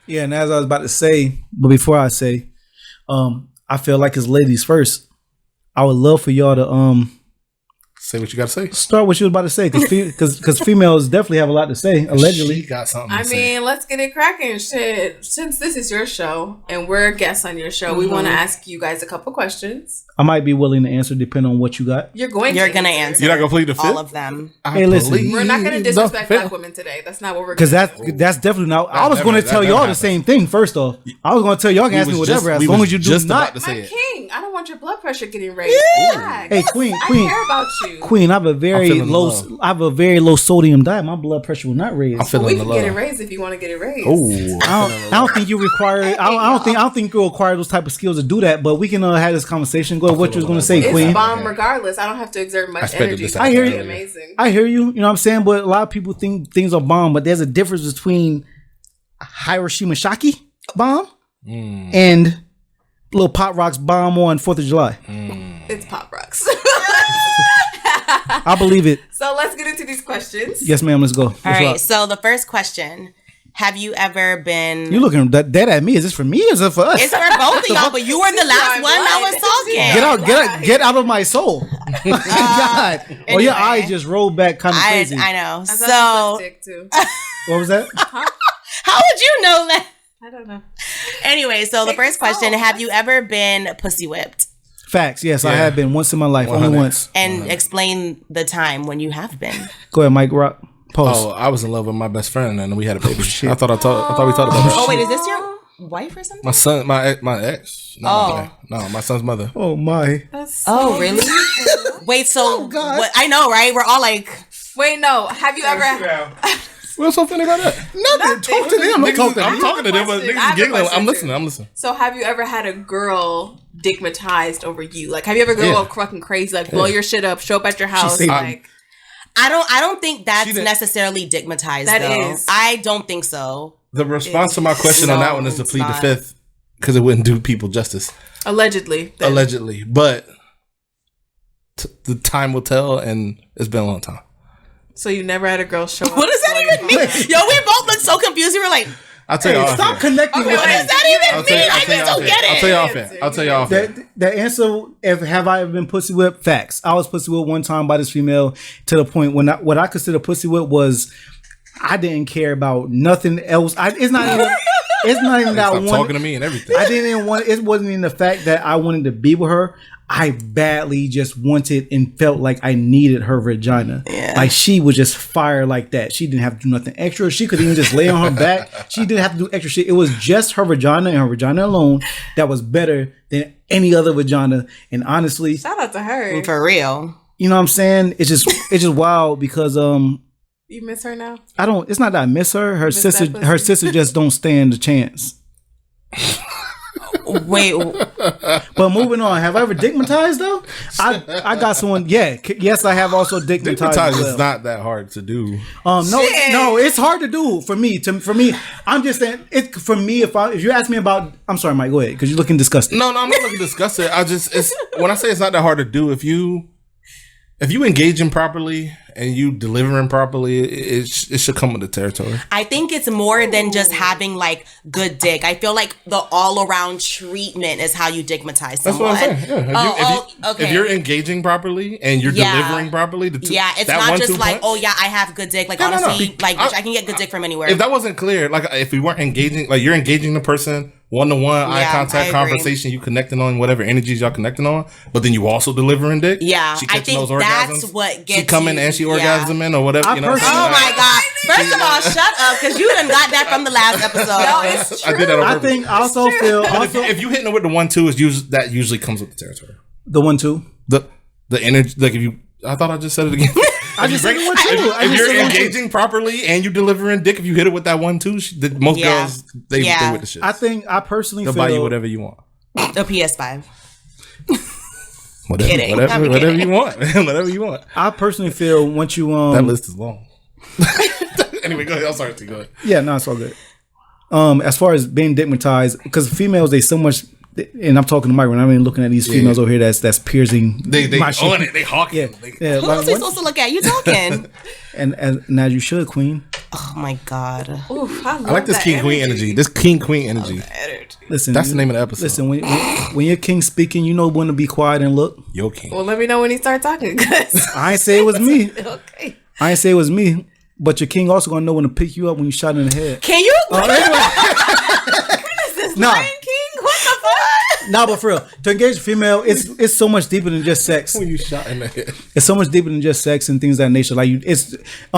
Yeah, and as I was about to say, but before I say, I feel like as ladies first, I would love for y'all to Say what you got to say. start what you was about to say, because females definitely have a lot to say. Allegedly, She got something. I to say. mean, let's get it cracking. Shit. Since this is your show and we're guests on your show, we want to ask you guys a couple questions. I might be willing to answer depending on what you got. You're going to answer. You're not gonna plead the fifth. all of them. Hey, listen. We're not going to disrespect No, black women today. That's not what we're Because going to do. that's definitely not. I was going to that tell never y'all the happens. same thing. First off, I was going to tell y'all can ask me whatever as long as you do just not. about to say My it. king, I don't want your blood pressure getting raised. Relax. Hey, Queen, I care about you. Queen, I have a very feeling low. love. I have a very low sodium diet. My blood pressure will not raise. I'm feeling We the can get it love. raised if you want to get it raised. Oh, I don't think you require. I don't think you require those type of skills to do that. But we can have this conversation. Go ahead. What you was going to say, It's Queen? bomb regardless. I don't have to exert much expected energy. this to to I hear be you. amazing. I hear you. You know what I'm saying. But a lot of people think things are bomb. But there's a difference between Hiroshima Shaki bomb and little Pop Rocks bomb on 4th of July. It's Pop Rocks. I believe it. So let's get into these questions. Yes, ma'am. Let's go. All right. So the first question: have you ever been? You looking dead at me? Is this for me? Or is it for us? It's for both of y'all, but you were the last my one that blood. was talking. Get out of my soul. God. Oh, your anyway. eyes just rolled back kind of crazy. I know. I thought So this was sick, too. What was that? how would you know that? I don't know. Anyway, so the Take first this question: home. have you ever been pussy whipped? Facts. Yes, I Yeah. have been once in my life. 100. Only once. And explain the time when you have been. Go ahead, Mike Rock. Post. Oh, I was in love with my best friend and we had a baby. I thought we talked about that. Oh wait, is this your wife or something? My son, my ex. Oh. My son's mother. Oh my. Oh really? Wait, so God. what? I know, right? We're all like, Wait, no. Have you ever... What's so funny about that? Nothing. Talk to them. Don't talk to I'm me. talking to them, but I have niggas a giggling. question, I'm too. listening. So have you ever had a girl digmatized over you? Like, have you ever go Yeah. fucking crazy, like blow your shit up, show up at your house, saved like... I don't think that's She didn't- necessarily digmatized. That though. is. I don't think so. The response to my question on that one is to it's plead the not. fifth because it wouldn't do people justice. Allegedly. Then. Allegedly. But the time will tell, and it's been a long time. So you never had a girl show up? What does that even mean? Yo, we both look so confused. We were like, I'll tell you off Stop here. connecting Okay, with what me. is that even I'll tell you- mean? I'll I tell you just off don't here. get it. I'll tell you off here. I'll tell you off here. The answer, if have I ever been pussy whipped? Facts. I was pussy whipped one time by this female to the point when what I consider pussy whip was I didn't care about nothing else. It's not even. It's not even that Stop one. talking to me and everything. I didn't even want. It wasn't even the fact that I wanted to be with her. I badly just wanted and felt like I needed her vagina. Yeah. Like she was just fire like that. She didn't have to do nothing extra. She could even just lay on her back. She didn't have to do extra shit. It was just her vagina and her vagina alone that was better than any other vagina. And honestly, Shout out to her. for real. you know what I'm saying? It's just wild because You miss her now? I don't. It's not that I miss her. Her Miss sister. that Her pussy? sister just don't stand a chance. Wait, But moving on, have I ever digmatized though? I got someone. Yeah, yes, I have also digmatized. Digmatized as well. is not that hard to do. No, it's hard to do for me. For me, I'm just saying it. For me, if you ask me about, I'm sorry, Mike. Go ahead, because you're looking disgusting. No, I'm not looking to discuss it. When I say it's not that hard to do, if you engaging properly and you delivering properly, it should come with the territory. I think it's more than just having like good dick. I feel like the all around treatment is how you digmatize That's someone. what I'm saying. Yeah. Okay. If you're engaging properly and you're Yeah. delivering properly, It's that not just 1-2 like, punch- I have good dick. Like, No, no, no. honestly, like, bitch, I- I can get good dick from anywhere. If that wasn't clear, like if we weren't engaging, like you're engaging the person one-to-one, eye Yeah, I contact, agree. conversation, you connecting on whatever energies y'all connecting on, but then you also delivering dick. Yeah, she I catching think those that's orgasms. what gets she coming you- and she yeah. orgasming or whatever. I You know what I'm personally- Oh saying? my god! First of all, shut up, because you done got that from the last episode. No, it's true. I did that on I purpose. think I also feel If you hitting it with the 1-2, that usually comes with the territory. the 1-2. The energy, like if you, I thought I just said it again. I just said 1-2. I If just you're said 1-2. engaging properly and you delivering dick, if you hit it with that 1-2, most Yeah. girls they Yeah. with the shit. I think I personally They'll feel buy you whatever you want. The PS5. Whatever, Kidding. I'm whatever kidding. you want. Whatever you want. I personally feel once you That list is long. Anyway, go ahead. I'm sorry, T. Go ahead. yeah, no, it's all good. As far as being digmatized, because females they so much and I'm talking to Mike when I'm even looking at these females over here that's piercing They my on shit. it. They hawking. Yeah, They- yeah. Who Like, else are we what- supposed to look at? You talking? and now you should, Queen. Oh my god. Oof, I like this king queen energy. This king queen energy. Listen, That's the name of the episode. Listen, when your king speaking, you know when to be quiet and look. Yo king. Well, let me know when he starts talking. Cause I ain't say it was me. okay. I ain't say it was me. But your king also gonna know when to pick you up when you shot in the head. Can you? Nah, Lion King? What the fuck? nah, but for real, to engage a female, it's so much deeper than just sex. When you shot in the head. It's so much deeper than just sex and things of that nature. Like it's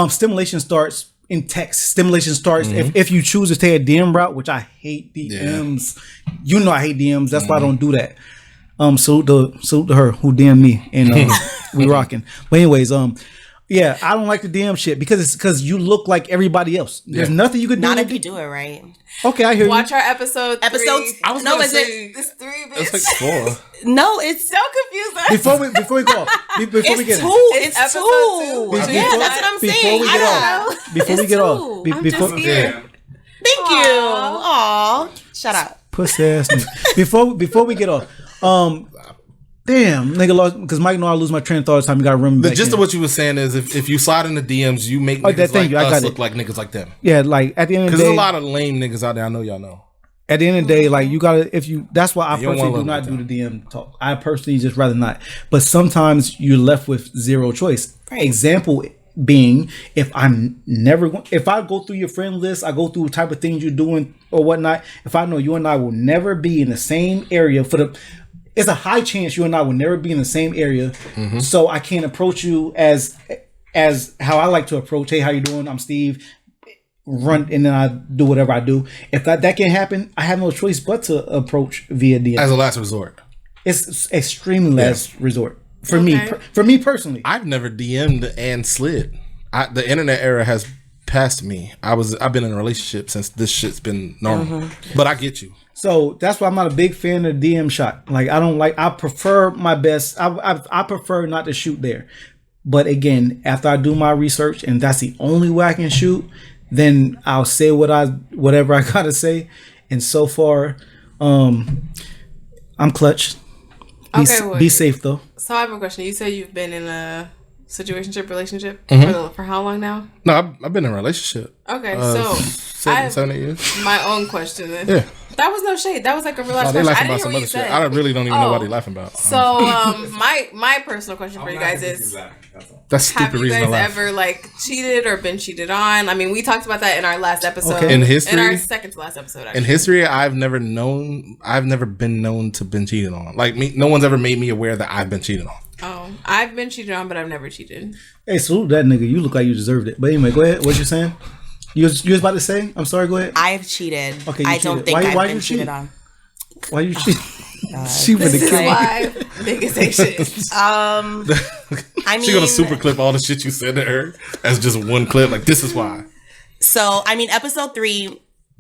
stimulation starts in text. Stimulation starts if you choose to take a DM route, which I hate DMs. You know I hate DMs. That's why I don't do that. Salute to her who DM me and we rocking. But anyways, yeah, I don't like the DM shit because you look like everybody else. There's nothing you could do. Not if you do it right. Okay, I hear Watch you. our episode. Episodes. Three. I was No, gonna is say, it? It's 3, bitch. It's like 4. No, it's so confused. Before we go off, before we it's get two. in. It's episode two. two. Yeah, Before- that's what I'm before saying. we I get don't off. know. Before we It's get two. off, I'm before just here. Thank you. Aw. Shut up. pussy ass nigga. Before we get off, damn nigga lost because Mike know I lose my train of thought all the time. You got to remember The back gist in. of what you were saying is if you slide in the DMs, you make Oh, niggas thank like you. I got us it. look like niggas like them. Yeah, like at the end of the Because day, there's a lot of lame niggas out there. I know y'all know. at the end of the day, like you gotta that's why I You don't personally wanna do not look do the DM talk. I personally just rather not. But sometimes you're left with zero choice. Example being, if I go through your friend list, I go through the type of things you're doing or whatnot. If I know you and I will never be in the same area it's a high chance you and I will never be in the same area. So I can't approach you as how I like to approach. Hey, how you doing? I'm Steve. Run and then I do whatever I do. If that can't happen, I have no choice but to approach via DM. As a last resort. It's extremely last resort for me. For me personally, I've never DM'd and slid. The internet era has passed me. I've been in a relationship since this shit's been normal. But I get you. so that's why I'm not a big fan of the DM shot. Like I prefer my best. I prefer not to shoot there. But again, after I do my research and that's the only way I can shoot, then I'll say whatever I gotta say. And so far, I'm clutch. Be safe though. So I have a question. You said you've been in a situationship relationship for how long now? No, I've been in a relationship. Okay, so I have 7, 8 years. my own question then. Yeah. That was no shade. That was like a real life Oh, they question. I laughing didn't about hear some what other you shit. said. I really don't even know what they laughing about. So my personal question for you guys is: That's have stupid you reason guys to laugh. ever like cheated or been cheated on? I mean, we talked about that in our last episode. Okay. In history? in our second to last episode. Actually. In history, I've never been known to been cheated on. Like me, no one's ever made me aware that I've been cheated on. Oh, I've been cheated on, but I've never cheated. Hey, salute that nigga. You look like you deserved it. But anyway, go ahead. What you saying? You was about to say? I'm sorry. Go ahead. I've cheated. Okay, you I don't cheated. think Why I've you been cheat? cheated on. Why you cheat? She would This is have killed me. why niggas say shit. I mean, She gonna super clip all the shit you said to her as just one clip. Like this is why. So, I mean, episode 3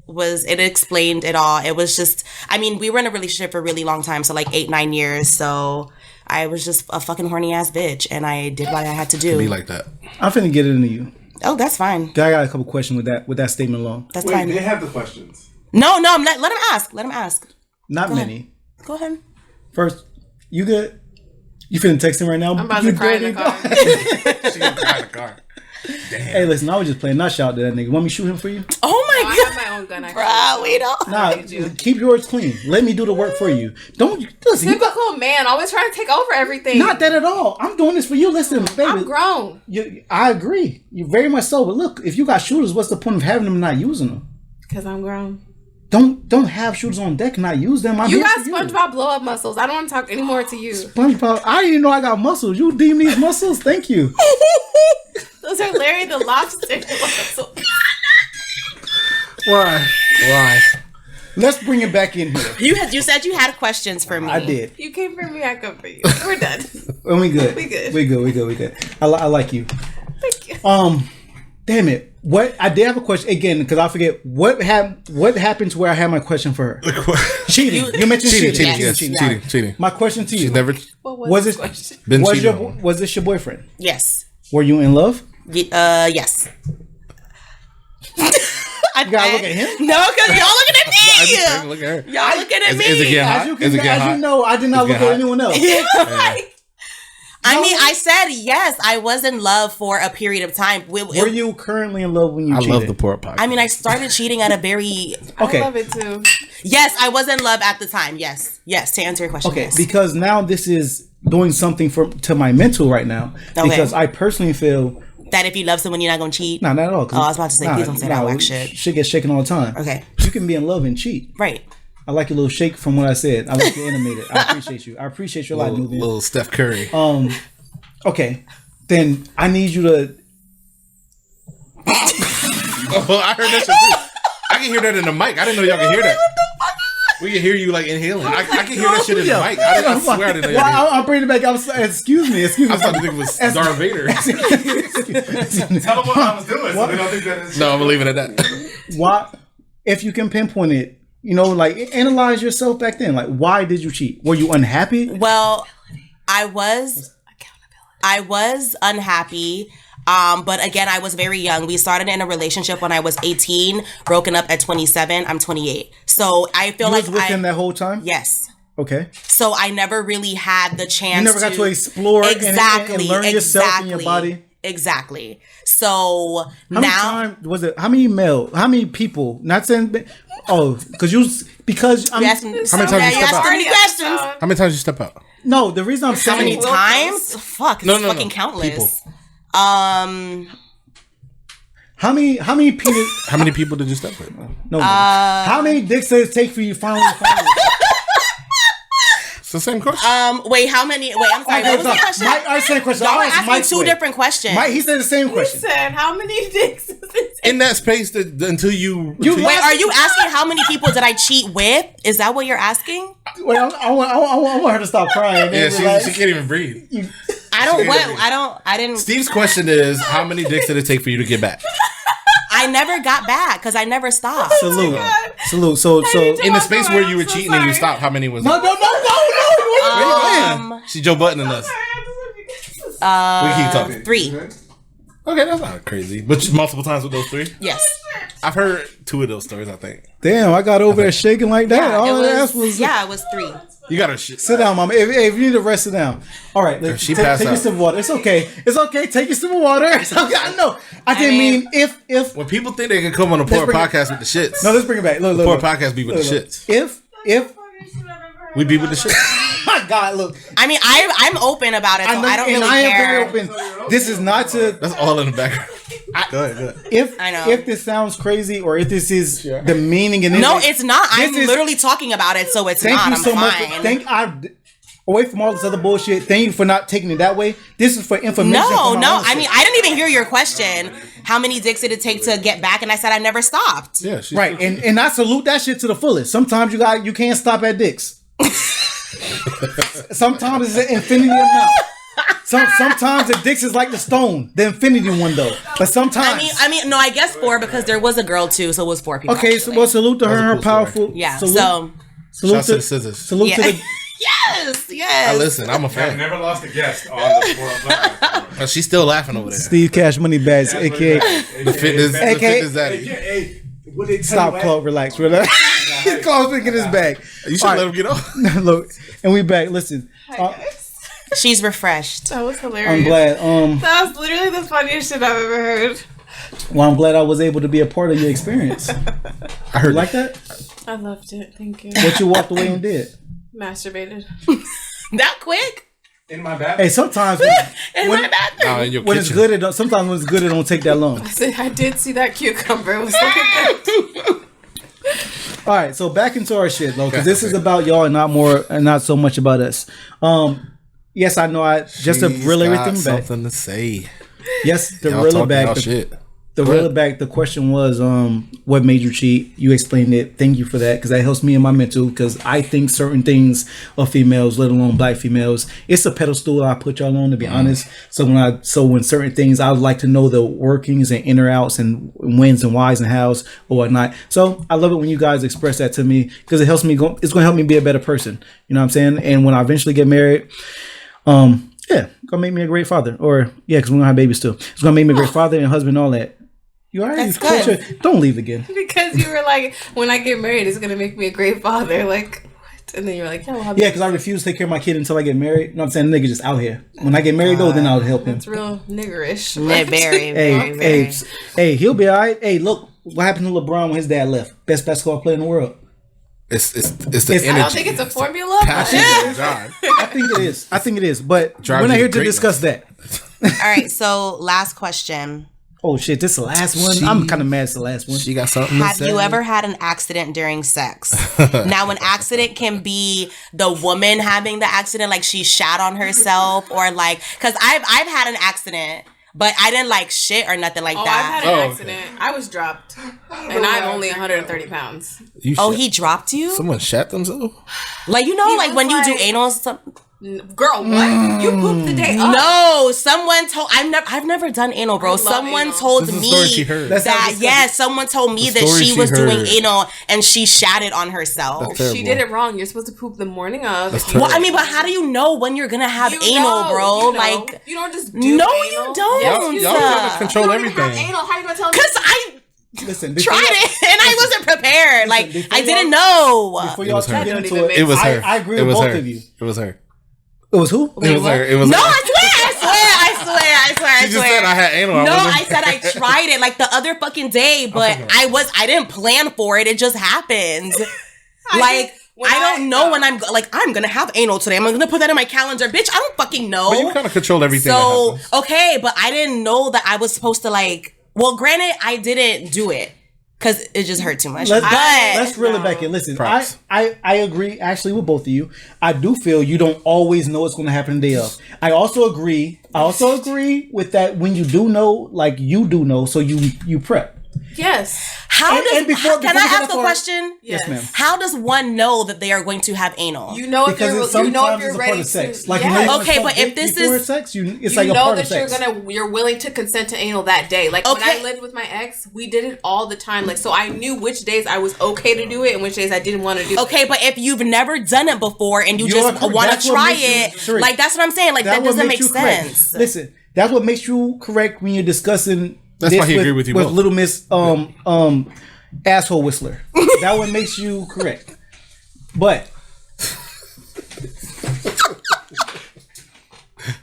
it explained it all. It was just, I mean, we were in a relationship for a really long time. So like 8-9 years. So I was just a fucking horny ass bitch and I did what I had to do. Be like that. I'm finna get it into you. Oh, that's fine. I got a couple questions with that statement alone. That's Wait, fine. they have the questions. No, let him ask. Let him ask. Not many. Go ahead. First, you good? You finna text him right now? I'm about You to cry in the dirty car. She gonna cry in the car. Hey, listen, I was just playing. Not shout to that nigga. Want me to shoot him for you? Oh I my have god. my own gun. Actually. Bruh, we don't. Nah, keep yours clean. Let me do the work for you. Don't listen. You got, Typical man, always trying to take over everything. not that at all. I'm doing this for you. Listen, baby. I'm grown. I agree. You very much so. But look, if you got shooters, what's the point of having them and not using them? Because I'm grown. Don't have shooters on deck and not use them. I'm You here got for SpongeBob blow up muscles. I don't want to talk anymore to you. SpongeBob. I didn't even know I got muscles. You deem these muscles? Thank you. Those are Larry the Lobster muscles. Why? Let's bring it back in here. You said you had questions for me. I did. You came for me, I come for you. We're done. And we good. We good. We good. I like you. Thank you. Damn it. What I did have a question again because I forget what happened to where I had my question for her. Cheating. You mentioned cheating. Yes. Cheating. My question to you. She's never What was this it question? been cheated on. was this your boyfriend? Yes. Were you in love? Yes. You gotta look at him. No, because y'all looking at I just me. look at her. Y'all looking at me. Is it getting hot? As you, Is it getting as hot? you know, I did not It's look getting at hot. anyone else. I mean, I said yes. I was in love for a period of time. Were you currently in love when you I cheated? love the pork pie. I mean, I started cheating at a very. Okay. I love it too. Yes, I was in love at the time. Yes. To answer your question. Okay, Yes. because now this is doing something to my mental right now. Okay. Because I personally feel that if you love someone, you're not gonna cheat. not at all. Oh, I was about to say, please don't say that whack shit. Shit gets shaken all the time. Okay. You can be in love and cheat. Right. I like your little shake from what I said. I like your animated. I appreciate you. I appreciate your light movement. little Steph Curry. Okay, then I need you to. Oh, I heard that shit too. I can hear that in the mic. I didn't know y'all could hear that. We can hear you like inhaling. I can hear that shit in the mic. I swear I didn't know y'all could hear I'm bringing it back. Excuse me. I thought the nigga was Darth Vader. Tell them what I was doing. So they don't think that is. No, I'm leaving it at that. Why, if you can pinpoint it, like analyze yourself back then. Like, why did you cheat? Were you unhappy? Well, I was unhappy. But again, I was very young. We started in a relationship when I was 18, broken up at 27. I'm 28. So I feel You like was with him that whole time? yes. Okay. So I never really had the chance. You never got to explore and learn yourself and your body? Exactly. So How many people? Not saying, because I'm. you asking, How many times you you step asked out? 30 questions. How many times you step out? No, the reason I'm How saying. many times? Fuck, it's fucking countless. People. How many penis? How many people did you step with? No. How many dicks does it take for you finally? It's the same question. Wait, how many? Wait, I'm sorry. What was the question? Mike, I said question. Y'all are I asked asking Mike's two way. different questions. Mike, he said the same question. Said how many dicks is this? In that space until you You- Wait, are you asking how many people did I cheat with? Is that what you're asking? Wait, I want her to stop crying. yeah, man. she can't even breathe. I didn't. Steve's question is, how many dicks did it take for you to get back? I never got back because I never stopped. Salute. So In the space where you were cheating and you stopped, how many was it? no. She Joe Buttoning us. We keep talking. 3. Okay, that's not crazy. But multiple times with those 3? Yes. I've heard 2 of those stories, I think. Damn, I got over there shaking like that. All I asked was it was 3. You got her shit. sit down, mama. If you need to rest, sit down. All right, She take passed your out. sip of water. It's okay. Take your sip of water. It's okay. I know. I didn't mean if. When people think they can come on a poor bring it- podcast with the shits, No, let's bring it back. Look. poor podcast be with the shits. If. We be with the shits. My God, look. I mean, I'm open about it, so I don't really I am care. very open. This is not to. That's all in the background. Go ahead. If I know. if this sounds crazy or if this is the meaning and No, everything- it's not. I'm This is- literally talking about it, so it's Thank not. you I'm so much. fine. Away from all this other bullshit. Thank you for not taking it that way. This is for information. No. for my own I sake. mean, I didn't even hear your question. How many dicks did it take to get back? And I said I never stopped. Yeah, she's Right, and I salute that shit to the fullest. Sometimes you can't stop at dicks. Sometimes it's an infinity amount. Sometimes the dicks is like the stone, the infinity one though. But sometimes, I mean, no, I guess 4 because there was a girl too, so it was 4 people. okay. So well, salute to her and her cool story. powerful. Yeah. Salute, So salute Shouts to to the scissors. Salute to yeah. the. yes. Listen, I'm a I've fan. never lost a guest on the sport. She's still laughing over there. Steve Cash Money Bags, aka The fitness daddy. Hey, Stop, Claude, relax. Claude's picking his bag. You should let him get off. Look, and we back. Listen, She's refreshed. That was hilarious. I'm glad. That was literally the funniest shit I've ever heard. Well, I'm glad I was able to be a part of your experience. I heard You like that? I loved it. Thank you. What you walked away and did. Masturbated. That quick? in my bathroom. Hey, sometimes In when, my bathroom. in your when it's kitchen. good, it don't, sometimes when it's good, it don't take that long. I did see that cucumber. It was looking good. All right, so back into our shit, though, because this is about y'all and not so much about us. Yes, I know. Just to She's reel got everything back. something to say. Yes, to Y'all reel it talking back. y'all shit. To reel it back, the question was, what made you cheat? You explained it. Thank you for that, because that helps me in my mental. Because I think certain things of females, let alone black females, it's a pedestal I put y'all on. To be honest, so when certain things, I would like to know the workings and inner outs and wins and whys and hows or whatnot. So I love it when you guys express that to me, because it helps me go. It's going to help me be a better person. You know what I'm saying? And when I eventually get married, yeah, gonna make me a great father. Or yeah, because we're gonna have babies too. It's gonna make me a great father and husband, all that. You already That's good. Don't leave again. Because you were like, when I get married, it's gonna make me a great father. Like, what? And then you're like, yeah, well, Yeah, because I refuse to take care of my kid until I get married. No, I'm saying nigga just out here. When I get married though, then I'll help him. it's real niggerish. Very, Hey, very, hey, hey, he'll be all right. Hey, look what happened to LeBron when his dad left. Best basketball player in the world. It's the energy. I don't think it's a formula. passion But of John. I think it is. But Drives we're not you here to to greatness. discuss that. All right. So last question. Oh shit, this is the last one. I'm kind of mad it's the last one. She got something to Have say. you ever had an accident during sex? Now, an accident can be the woman having the accident, like she shat on herself, or like, because I've had an accident, but I didn't like shit or nothing like I've that. had an Oh, accident. I was dropped, and I'm only 130 pounds. You Oh, shit- he dropped you? Someone shat themselves? Like, you know, He like was when you do like- anal. Girl, what? You pooped the day up. No, someone told. I've never done anal, bro. I love Someone anal. told This is the me story she heard. That's how that this- yes, someone told me The that story she she was doing heard. anal and she shatted on herself. That's She terrible. did it wrong. You're supposed to poop the morning of. That's Well, I terrible. mean, but how do you know when you're gonna have You anal, know, bro? you know. Like, you don't just do no, anal. you don't. Y'all gotta control You don't even have everything. anal. How you gonna tell me? Cause I Listen, before tried y'all- it and I wasn't prepared. Like, before I didn't y'all- know. Before It y'all was her. get That into don't even it, It was her. I agree it with was both her. of you. It was her. It was who? It was her. It was No, her. I swear. She just said I had anal. No, wasn't- I said I tried it like the other fucking day, but I didn't plan for it. It just happened. Like, when I don't I- know when I'm gonna have anal today. I'm gonna put that in my calendar, bitch. I don't fucking know. But you kind of control everything. that So happens. okay, but I didn't know that I was supposed to like. Well, granted, I didn't do it because it just hurt too much. Let's reel it no. back in. Listen, Props. I agree actually with both of you. I do feel you don't always know what's going to happen the day of. I also agree with that when you do know, like you do know, so you prep. Yes. How And- does? and before Can we I get ask off a our- question? Yes, ma'am. How does one know that they are going to have anal? You know if Because you're it's you know if sometimes you're it's a ready part of sex. to. Like yes. you know, you Okay, wanna but fuck if this before is- sex, it's You like a know part of that sex. you're willing to consent to anal that day. Like when Okay. I lived with my ex, we did it all the time. Like so I knew which days I was okay to do it and which days I didn't want to do it. Okay, but if you've never done it before and you You just are correct. want That's to what try makes you it, straight. like that's what I'm saying. Like that what doesn't makes make you correct. sense. Listen, that's what makes you correct when you're discussing. That's this why he agree with you both. Little Miss asshole whistler. That one makes you correct. But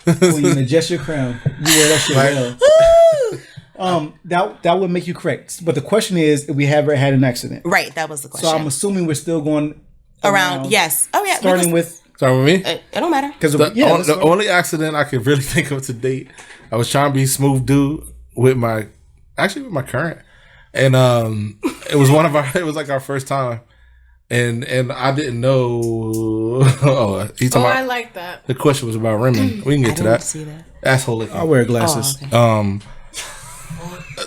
when you adjust your crown, you wear that shit well. That would make you correct. But the question is, if we ever had an accident. Right, that was the question. So I'm assuming we're still going Around, yes. Oh yeah. starting with Sorry with me. it don't matter. because The only accident I could really think of to date, I was trying to be a smooth dude with my current, and it was it was like our first time, and I didn't know. Oh, he's talking Oh, about I like that. the question was about women. We can get to didn't that. see that. Asshole licking. I wear glasses. Oh, okay.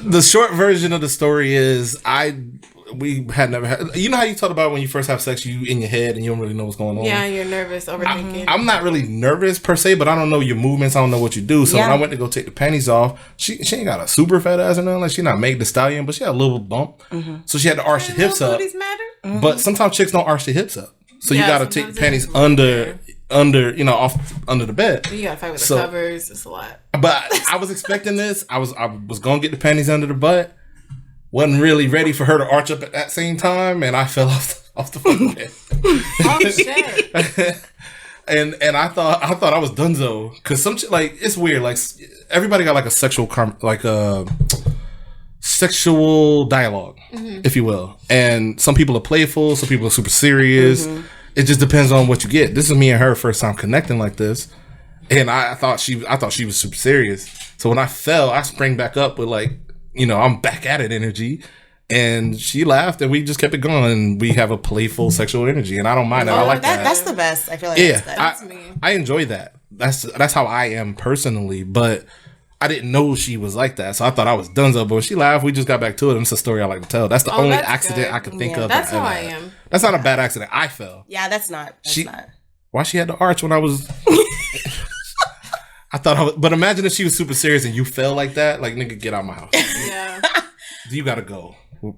The short version of the story is we had never had. You know how you talk about when you first have sex, you in your head and you don't really know what's going on. Yeah, you're nervous, overthinking. I'm not really nervous per se, but I don't know your movements. I don't know what you do. So Yeah. when I went to go take the panties off, she ain't got a super fat ass or nothing. Like she not Meg the Stallion, but she had a little bump. So she had to arch the hips Little up. booties matter? But sometimes chicks don't arch the hips up. So you Yeah, got to take sometimes the panties it is under, off under the bed. You gotta fight with So- the covers. It's a lot. But I was expecting this. I was gonna get the panties under the butt. Wasn't really ready for her to arch up at that same time, and I fell off the fucking bed. Oh shit! and I thought I was donezo because some shit, like it's weird. Like everybody got like a sexual dialogue, if you will. And some people are playful, some people are super serious. It just depends on what you get. This is me and her first time connecting like this, and I thought she was super serious. So when I fell, I sprang back up with like, I'm back at it energy. And she laughed, and we just kept it going. And we have a playful sexual energy, and I don't mind that. I like that. That's the best. I feel like Yeah, that's good. I enjoy that. That's how I am personally. But I didn't know she was like that, so I thought I was donezo. But when she laughed, we just got back to it. And it's a story I like to tell. That's the only that's accident good. I can think Yeah. of. That's that how I ever had. am. That's not a bad accident. I fell. Yeah, that's not. Not. Why she had the arch when I was? I thought I was, but imagine if she was super serious and you fell like that. Like, nigga, get out my house. Yeah. You gotta go.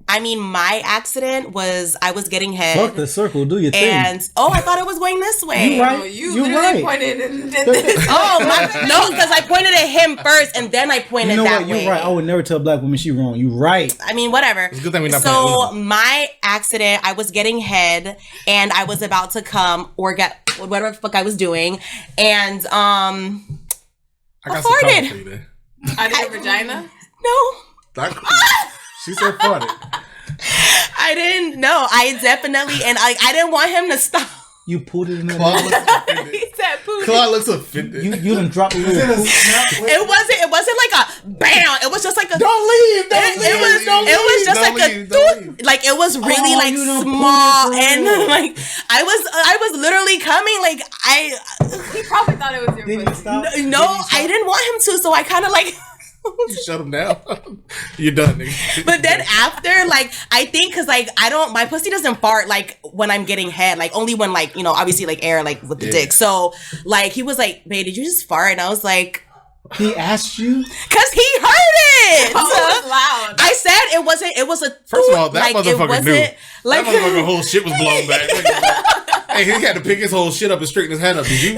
I mean, my accident was I was getting head. Fuck the circle, do your thing. And I thought it was going this way. You right. Oh, you You're literally right. pointed and did this. No, because I pointed at him first and then I pointed You know that what? way. You're right. I would never tell a black woman she wrong. You right. I mean, whatever. It's a good thing we're not So playing my accident, I was getting head and I was about to come or get whatever the fuck I was doing, and I got some farted. comment for you there. Out of your vagina? no. She said farted. I didn't know. I definitely, and I didn't want him to stop. You pulled it in there. Claude looks offended. He said poo. Claude looks offended. You done dropped a little poop. It wasn't like a bam. It was just like a Don't leave. it was just Don't like leave, a don't doot. leave. Like it was really like you done small pulled it and for real. like I was literally coming like He probably thought it was your Did you pussy. stop? no, I didn't want him to, so I kind of like You shut him down. You're done, nigga. But then after, like, I think because, like, my pussy doesn't fart, like, when I'm getting head. Like, only when, like, you know, obviously, like, air, like, with the dick. So, like, he was like, babe, did you just fart? And I was like, He asked you. because he heard it. Oh, it was loud. I said it was a. First of all, that like, it motherfucker wasn't, knew. Like, That motherfucker whole shit was blown back. Hey, he had to pick his whole shit up and straighten his head up. Did you?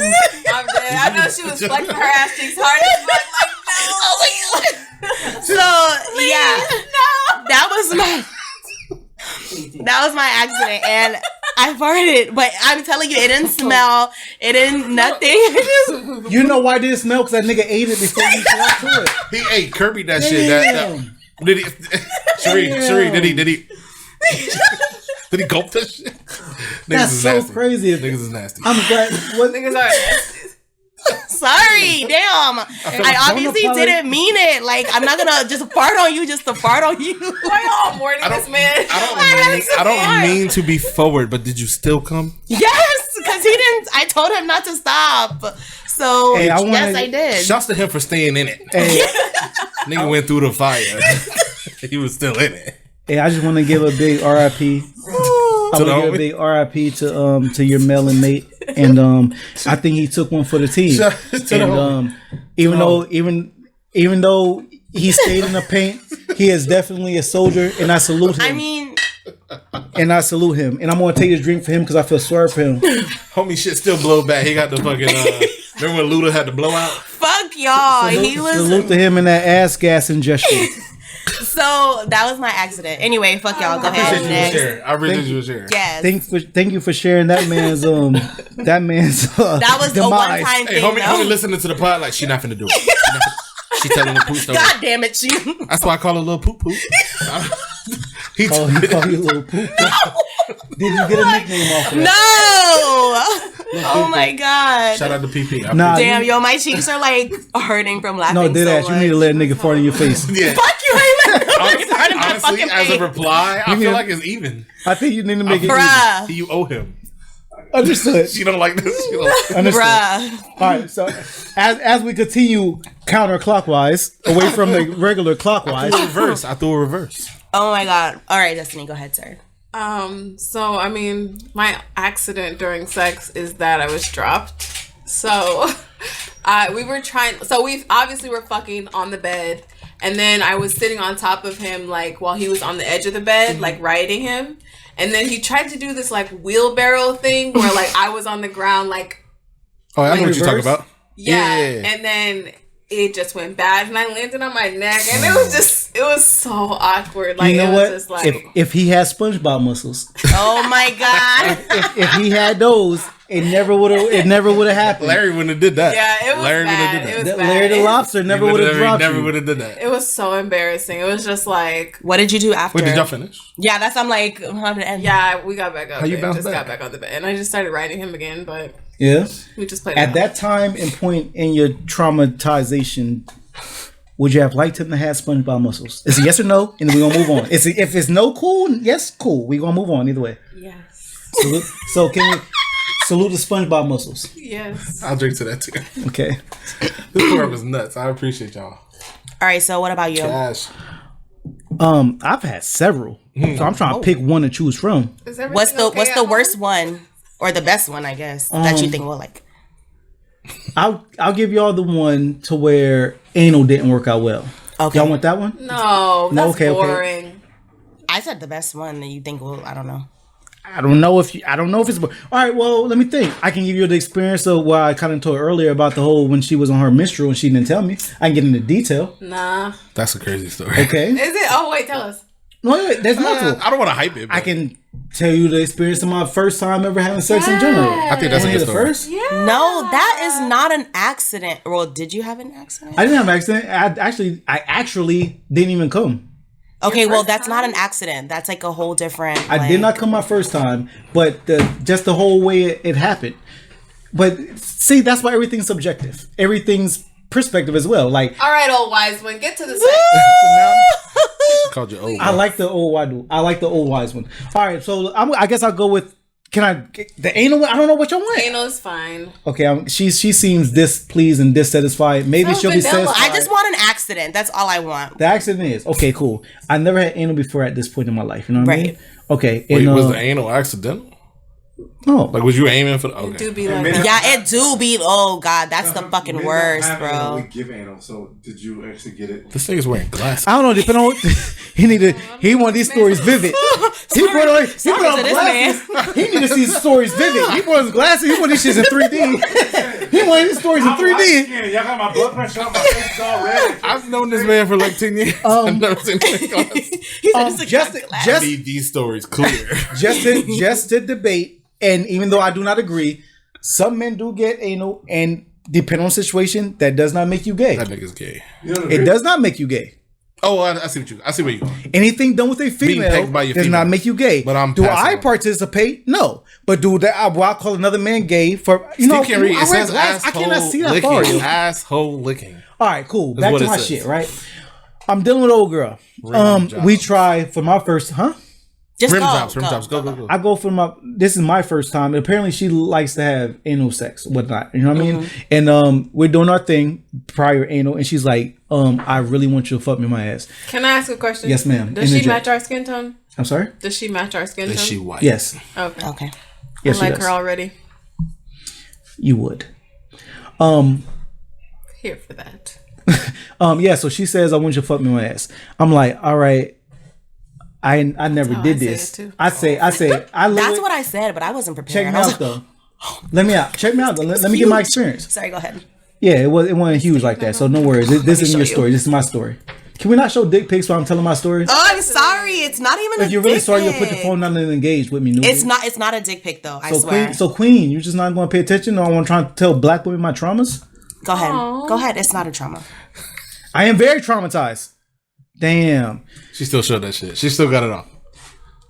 I'm dead. I know she was flexing her ass cheeks hard as fuck. Like, no. So yeah, that was my accident, and I farted. But I'm telling you, it didn't smell. It didn't nothing. You know why it didn't smell? Because that nigga ate it before you got to it. He ate Kirby that shit. That did he? Sheree, did he? Did he gulp that shit? Niggas That's is so nasty. crazy. Niggas is nasty. I'm glad. What Niggas are. Sorry, damn. I obviously Don't apologize. didn't mean it. Like, I'm not gonna just fart on you just to fart on you. Why y'all mourning this man? I don't mean to be forward, but did you still come? Yes, because he didn't. I told him not to stop. So Hey, I yes, wanna- I did. Shouts to him for staying in it. hey, Nigga went through the fire. He was still in it. hey, I just want to give a big RIP. I To want the to give a big RIP to your melon mate, and I think he took one for the team. Shout to the And even though he stayed in the paint, he is definitely a soldier, and I salute him. I mean, and I salute him, and I'm gonna take this drink for him because I feel sorry for him. Homie shit still blow back. He got the fucking remember when Luda had the blowout? fuck y'all. He Salute was. to him in that ass gas ingestion. So that was my accident. Anyway, fuck y'all. Go ahead. Next. I appreciate you sharing. Yes. Thank you for sharing that man's That was a demise. one-time Hey, thing. homie though. listening to the pod like she not finna do it. She telling the poop story. God damn it, you. That's why I call her little poop poop. He Oh, he called you a little poop. Did you get a nickname off of No. that? Oh my god. Shout out to PP. I Nah, Damn, yo, my cheeks are like hurting from laughing. no, dead so ass. You need to much. let a nigga fart in your face. yeah. Fuck you, I ain't let Honestly, as a reply, I feel like it's even. I think you need to make it easy. Bruh. You owe him. Understood. She don't like this. She don't. Understood. Bruh. All right. So as we continue counterclockwise away from the regular clockwise, Reverse. I threw a reverse. Oh my god. All right, Destiny, go ahead, sir. So I mean, my accident during sex is that I was dropped. So we were obviously were fucking on the bed, and then I was sitting on top of him like while he was on the edge of the bed, like riding him. And then he tried to do this like wheelbarrow thing where like I was on the ground like Oh, I know what you're talking reverse? about. yeah. And then it just went bad and I landed on my neck and it was so awkward. Like you know it was what? just like If he had SpongeBob muscles, Oh my god. if he had those, it never would have happened. Larry wouldn't have did that. yeah, it was Larry bad. wouldn't have It did was that. bad. Larry the Lobster never would have dropped Never you. would have did that. It was so embarrassing. It was just like What did you do after? Wait, did y'all finish? Yeah, that's I'm like how did it end? yeah, we got back up. How you and bounced just back? got back on the bed and I just started riding him again, but Yeah. we just played At it that time and point in your traumatization, would you have liked him to have SpongeBob muscles? Is it yes or no? And then we're gonna move on. If it's no, cool. Yes, cool. We're gonna move on either way. Yes. So can we salute the SpongeBob muscles? Yes. I'll drink to that too. Okay. This program is nuts. I appreciate y'all. All right, so what about you? Gosh. I've had several, so I'm trying to pick one to choose from. Is everything What's the okay what's at the home? worst one or the best one, I guess, that you think will like? I'll give y'all the one to where anal didn't work out well. Okay. Y'all want that one? No, that's okay. boring. I said the best one that you think will. I don't know. I don't know if it's. All right, well, let me think. I can give you the experience of what I kind of told earlier about the whole when she was on her menstrual and she didn't tell me. I can get into detail. Nah. That's a crazy story. Okay. Is it? Oh wait, tell us. No, wait, there's multiple. I don't want to hype it. But I can tell you the experience of my first time ever having sex in general. I think that's a Wanna hear good the story. first? Yeah. No, that is not an accident. Well, did you have an accident? I didn't have an accident. I actually didn't even come. Okay, well, first that's not time? an accident. That's like a whole different. I did not come my first time, but just the whole way it happened. But see, that's why everything's subjective. Everything's perspective as well. Like All right, old wise one, get to the sex. Called you old. I like the old wise one. All right, so I guess I'll go with. Can I the anal one? I don't know what y'all want. Anal is fine. Okay, she seems displeased and dissatisfied. Maybe So she'll be vanilla. satisfied. I just want an accident. That's all I want. The accident is okay. Cool. I never had anal before at this point in my life. You know what I mean? Right. Okay. Wait, and, was the anal accidental? no? Like, was you aiming for? Okay. Do be like that. Yeah, it do be. Oh God, that's the fucking Men don't worst, have anal, we bro. give anal. So did you actually get it? This nigga's wearing glasses. I don't know. Depending on he want these stories vivid. He put on to this glasses. He need to see stories vivid. He put his glasses. He want these shits in 3D. He want his stories in I'm 3D. light-skinned. Y'all got my blood pressure up. My face is all red. I've known this man for like 10 years. I've never seen him wear glasses. He said it's a Just glass. I need these stories clear. just to debate, and even though I do not agree, some men do get anal, and depending on the situation, that does not make you gay. That nigga's gay. You know, It does not make you gay. Oh, I see where you going. Anything done with a female pegged by your does female. not make you gay. But I'm do passing I on. participate? No. But do that? Will I call another man gay for Steve can't read. I It wear says glasses. I asshole cannot see that licking. far. Yo. Asshole licking. All right, cool. That's Back what to it my says. shit. Right. I'm dealing with old girl. Jobs. We try for my first. Just Rim go, jobs. go. Go. I go for my. This is my first time. Apparently, she likes to have anal sex, whatnot. You know what I mean? And we're doing our thing prior anal, and she's like, I really want you to fuck me in my ass. Can I ask a question? Yes, ma'am. Does she Interject. match our skin tone? I'm sorry. Does she match our skin tone? Is she white? Yes. Okay. Okay. Yes, I she like does. her already. You would. Here for that. Yeah, so she says I want you to fuck me in my ass. I'm like, all right. I never how did I say this. it, too. I say I That's literally- what I said, but I wasn't prepared. check me I was out though. Let me out. Check me out though. Let me get my experience. Sorry, go ahead. Yeah, it wasn't huge like that. So no worries. This isn't show your you. story. This is my story. Can we not show dick pics while I'm telling my story? Oh, I'm sorry. It's not even. If you're really sorry, you'll put the phone down and engage with me. It's not. It's not a dick pic though. I So swear. Queen, you're just not going to pay attention. Or I want to try to tell black women my traumas. Go ahead. Aw. Go ahead. It's not a trauma. I am very traumatized. Damn. She still showed that shit. She still got it off.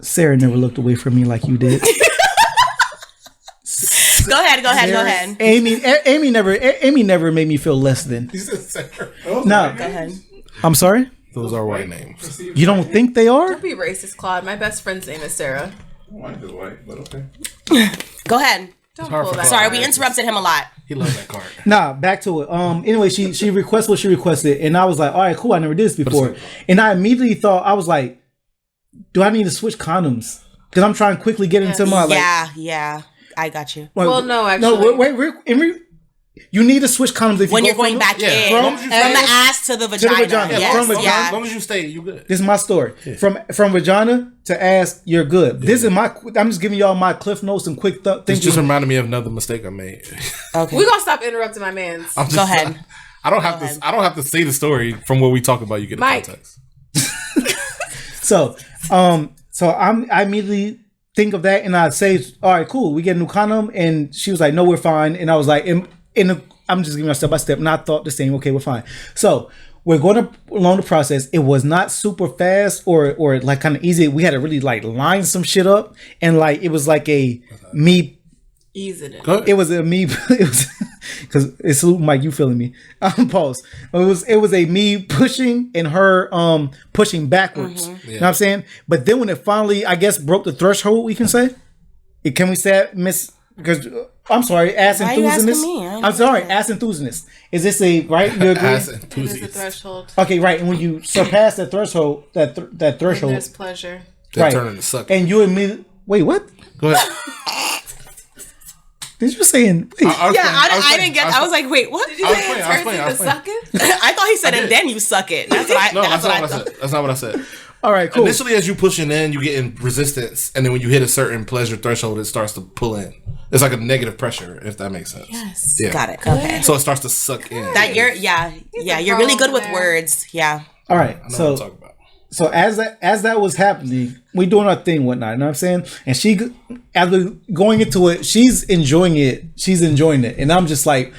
Sarah never looked away from me like you did. Go ahead. Go ahead. Go ahead. Amy never made me feel less than. No. Go ahead. I'm sorry. Those are white names. You don't think they are? Don't be racist, Claude. My best friend's name is Sarah. White is white, but okay. Go ahead. Don't hard pull for that. Sorry, card. we interrupted him a lot. He loves that card. Nah, back to it. Anyway, she requested what she requested, and I was like, all right, cool. I never did this before, and I immediately thought I was like, do I need to switch condoms? Because I'm trying to quickly get into my like. Yeah. I got you. Well, no, actually. wait. You need to switch condoms if When you you're go going from- back Yeah. in From from the ass to the vagina. vagina. Yes, From vagina. As yeah. long as you stay, you good. This is my story. From vagina to ass, you're good. This is my. I'm just giving y'all my cliff notes and quick This things. just reminded me of another mistake I made. Okay. We're gonna stop interrupting my man's. I'm just- Go ahead. I don't have to. I don't have to say the story from what we talk about. You get the Mike. context. So I immediately think of that and I say, all right, cool, we get a new condom, and she was like, no, we're fine, and I was like, I'm just giving her step by step, and I thought the same. Okay, we're fine. So we're going along the process. It was not super fast or like kind of easy. We had to really like line some shit up, and like it was like a me. Ease it in. Go ahead. It was a me. It was because it's Mike. You feeling me? Pause. It was a me pushing and her pushing backwards. You know what I'm saying? But then when it finally, I guess, broke the threshold, we can say. Can we say it, Miss? Because I'm sorry, ass Why are you asking enthusiast. me? I don't I'm sorry, know. ass enthusiast. Is this a right? You agree? Ass It is a enthusiast. threshold. Okay, right. And when you surpass that threshold, that threshold, There's pleasure. They're right? turning to suck. And you immediately wait. What Go ahead. did you saying? Wait. I didn't get. I was like, wait, what? Did you I was say playing, it I was turns playing, I into was playing. sucking? I thought he said, and then you suck it. That's what I. No, that's that's what not I what I thought. said. That's not what I said. All right, cool. Initially, as you pushing in, you get in resistance, and then when you hit a certain pleasure threshold, it starts to pull in. It's like a negative pressure, if that makes sense. Yes. Yeah. Got it. Okay. So it starts to suck in. That you're you're really good with there. words. Yeah. All right, I know what I'm so talking about. so as that was happening, we doing our thing, whatnot. You know what I'm saying? And she, as we going into it, she's enjoying it. She's enjoying it, and I'm just like,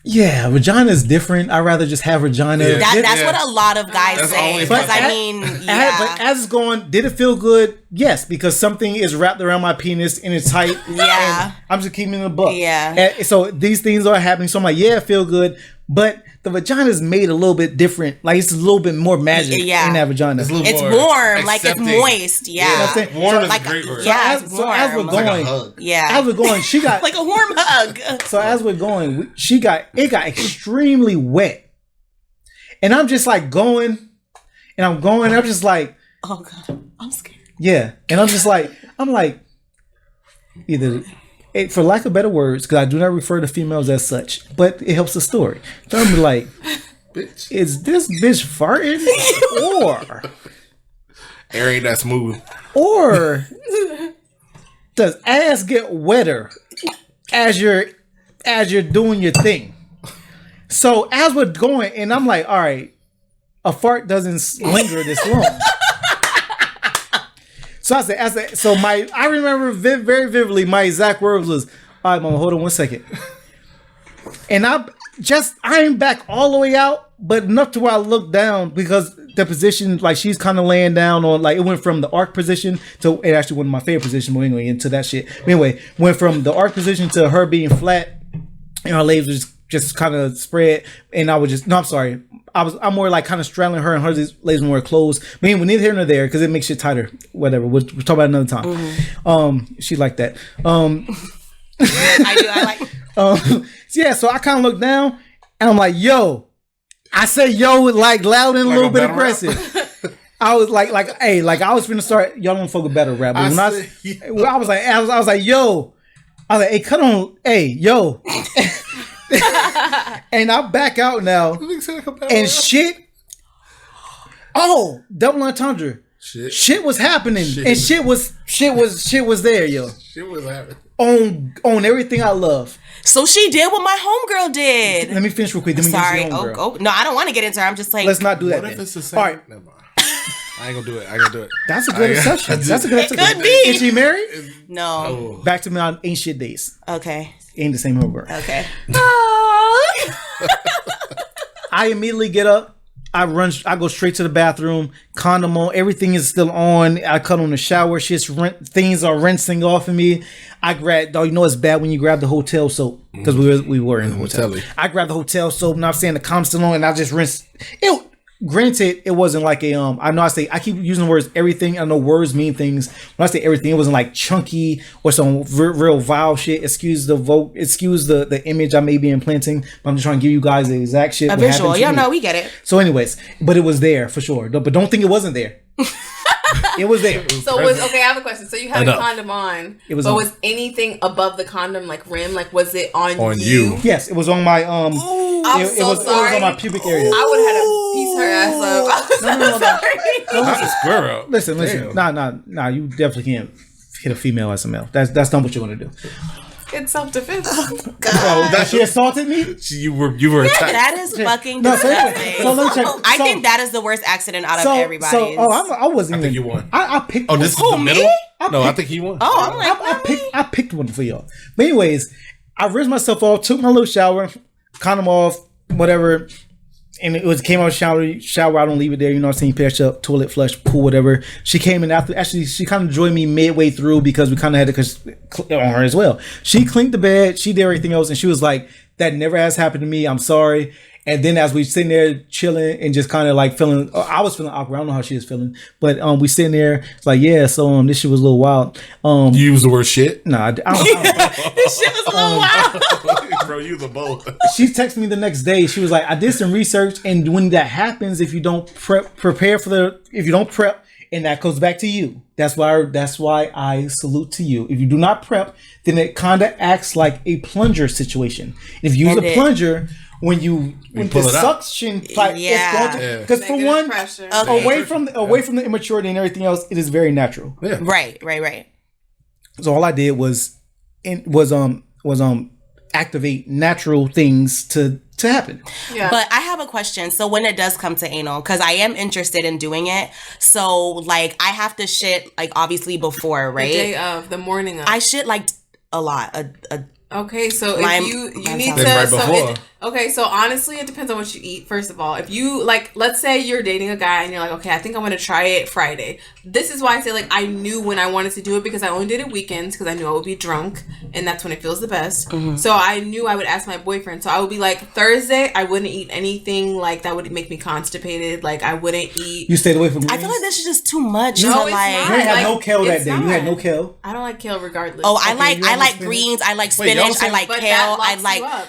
yeah, vagina is different. I'd rather just have vagina. Yeah. That's what a lot of guys That's say. only- Because But I mean, But yeah. as it's going, did it feel good? Yes, because something is wrapped around my penis and it's tight. Yeah. And I'm just keeping it in the book. Yeah. And so these things are happening. So I'm like, yeah, it feel good. But the vagina is made a little bit different. Like it's a little bit more magic Yeah. in that vagina. It's a little It's more warm, like it's accepting. moist. Yeah. You know what I'm saying? Warm So is like- a great word. yeah. as, so as we're warm. It's like a going, hug. Yeah. as we're going, she got Like a warm hug. so as we're going, it got extremely wet, and I'm just like going, and I'm just like, Oh god, I'm scared. yeah, and I'm like, either. For lack of better words, because I do not refer to females as such, but it helps the story. So I'm like, Bitch. is this bitch farting, Air ain't that smooth. or does ass get wetter as you're doing your thing? So as we're going, and I'm like, all right, a fart doesn't linger this long. So I said, I remember very vividly my exact words was, all right, mama, hold on 1 second. And I ain't back all the way out, but enough to where I look down because the position, like she's kind of laying down on, like it went from the arc position to, it actually wasn't my favorite position, but anyway, into that shit. But anyway, went from the arc position to her being flat and her legs was just kind of spread. And I was just, no, I'm sorry. I'm more like kind of straddling her and her legs more closed. I mean, we neither here nor there because it makes shit tighter. Whatever. We'll talk about it another time. Mm-hmm. She like that. I do. I like. Yeah, so I kind of look down and I'm like, yo. I say yo like loud and a little a bit battle rap? aggressive. I was like, hey, like I was finna start. Y'all don't fuck a battle rap. But when I was like, yo. I was like, hey, cut on, hey, yo. And I back out now. And shit. Oh, double entendre. Shit was happening. And shit was there, yo. Shit was happening. On everything I love. So she did what my homegirl did. Let me finish real quick. Then we get Sorry. to your own girl. No, I don't want to get into her. I'm just like, Let's not do that. What if then. it's the same? All right. Never mind. I ain't gonna do it. That's a good exception. That's a good It exception. could be. Is she married? no. Back to my ain't shit days. Okay. Ain't the same homegirl. Okay. I immediately get up. I go straight to the bathroom. Condom on. Everything is still on. I cut on the shower. Things are rinsing off of me. I grab. Dog, you know it's bad when you grab the hotel soap because we were in the hotel. I grabbed the hotel soap. And I'm saying the condom still on, and I just rinse. Granted, it wasn't like a I keep using the words everything. I know words mean things. When I say everything, it wasn't like chunky or some real vile shit. Excuse the image I may be implanting. But I'm just trying to give you guys the exact shit. A what visual. happened to Yeah, me. no, we get it. So, anyways, but it was there for sure. But don't think it wasn't there. It was there. So okay, I have a question. So you had a condom on, was but on. was anything above the condom like rim? Like was it on you? Yes, it was on my I'm it was sorry. on my pubic area. I would have had to piece her ass up. I'm so sorry. Not a square up. Listen. Damn. Nah. You definitely can't hit a female as a male. That's not what you're gonna do. It's self-defense. She assaulted me. You were attacked. That is fucking No, so disgusting. let me check. I So- think that is the worst accident out of everybody's. I wasn't. I think even, you won. I picked. Oh, this is Who, the me? middle? No, I picked- think he won. Oh, I'm like, I picked one for y'all. But anyways, I rinsed myself off, took my little shower, condom off, whatever. And it came out shower. I don't leave it there. You know what I'm saying? Patch up, toilet flush, pool, whatever. She came in after. Actually, she kind of joined me midway through because we kind of had to on her as well. She cleaned the bed. She did everything else, and she was like, "That never has happened to me. I'm sorry." And then as we sitting there chilling and just kind of like feeling, I was feeling awkward. I don't know how she was feeling, but we sitting there. It's like, yeah. So this shit was a little wild. You use the word shit? Nah, I don't. this shit was a little wild. Bro, you the both. She texted me the next day. She was like, I did some research, and when that happens, if you don't if you don't prep, and that goes back to you. That's why I salute to you. If you do not prep, then it kind of acts like a plunger situation. If you use a plunger, when the pull it out. suction pipe Yeah. is because for Negative one, pressure. away from the immaturity and everything else, it is very natural. Yeah. Right. So all I did was activate natural things to happen. Yeah. But I have a question. So when it does come to anal, because I am interested in doing it, so like I have to shit like obviously before, the right? day of, the morning of. I shit like a lot. Okay, so My- if you my need fault. to, Then right so before. so honestly, it depends on what you eat. First of all, if you like, let's say you're dating a guy and you're like, okay, I think I'm gonna try it Friday. This is why I say like I knew when I wanted to do it because I only did it weekends because I knew I would be drunk and that's when it feels the best. Mm-hmm. So I knew I would ask my boyfriend. So I would be like Thursday, I wouldn't eat anything like that would make me constipated. Like I wouldn't eat. You stayed away from. I feel like this is just too much. No, to it's like. not. you ain't had like, no kale that it's day. You had no not. kale. I don't like kale regardless. Oh, I you like don't like spinach? greens. I like Wait, y'all spinach. I saying- like but kale. that I locks like. you up.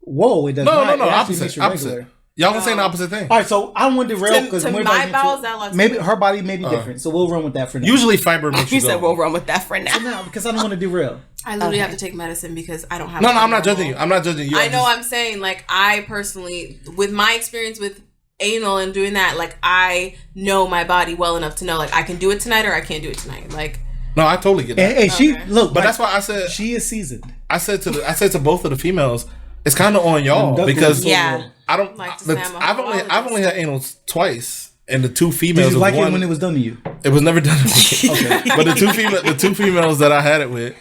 Whoa, it does No, not. no, It actually makes opposite. you Opposite. regular. Y'all was saying the opposite thing. All right, so I don't want to derail because To my bowels, that locks maybe me up. her body may be different, so we'll run with that for now. Usually fiber makes You you said go. we'll run with that for now. No, because I don't want to derail. I literally have to take medicine because I don't have. No, I'm not normal. judging you. I'm not judging you. I know. I'm saying like I personally, with my experience with anal and doing that, like I know my body well enough to know like I can do it tonight or I can't do it tonight. Like No, I totally get that. Hey, she Okay. look, But that's why I said she is seasoned. I said to both of the females, it's kind of on y'all Duck because was so Yeah. good. I don't. Like to the- say I'm a I've only had anal twice, and the two Did females. you was like one, it when it was done to you? It was never done to me. Okay. But the two females that I had it with,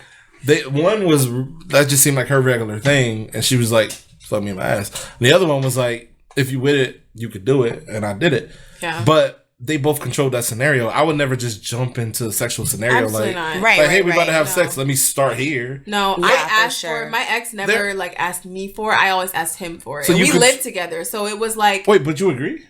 one was that just seemed like her regular thing, and she was like, "Fuck me in my ass." And the other one was like, "If you with it, you could do it," and I did it. Yeah. But they both controlled that scenario. I would never just jump into a sexual scenario Absolutely like, not. Right. like, hey, we about to have No. sex. Let me start here. no, Yeah, I for asked sure. for my ex never There- like asked me for it. I always asked him for it. So And you we could- lived together, so it was like Wait, but you agree